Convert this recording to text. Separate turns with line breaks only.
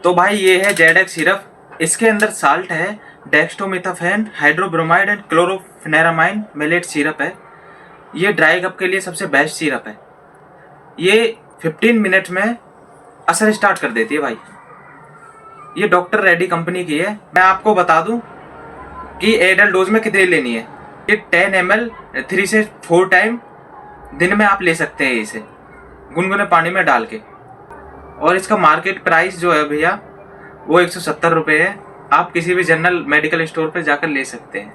तो भाई ये है जेडेक्स सिरप। इसके अंदर साल्ट है, डेक्स्ट्रोमिथाफेन, हाइड्रोब्रोमाइड एंड क्लोरोफेनेरामाइन मेलेट सिरप है। ये ड्राई कफ के लिए सबसे बेस्ट सिरप है। ये 15 मिनट में असर स्टार्ट कर देती है भाई। ये डॉक्टर रेड्डी कंपनी की है। मैं आपको बता दूं कि एडल्ट डोज में कितनी लेनी है। ये 10 ml 3 से 4 टाइम दिन में आप ले सकते हैं इसे गुनगुने पानी में डाल के। और इसका मार्केट प्राइस जो है भैया वो 170 रुपये है। आप किसी भी जनरल मेडिकल स्टोर पे जाकर ले सकते हैं।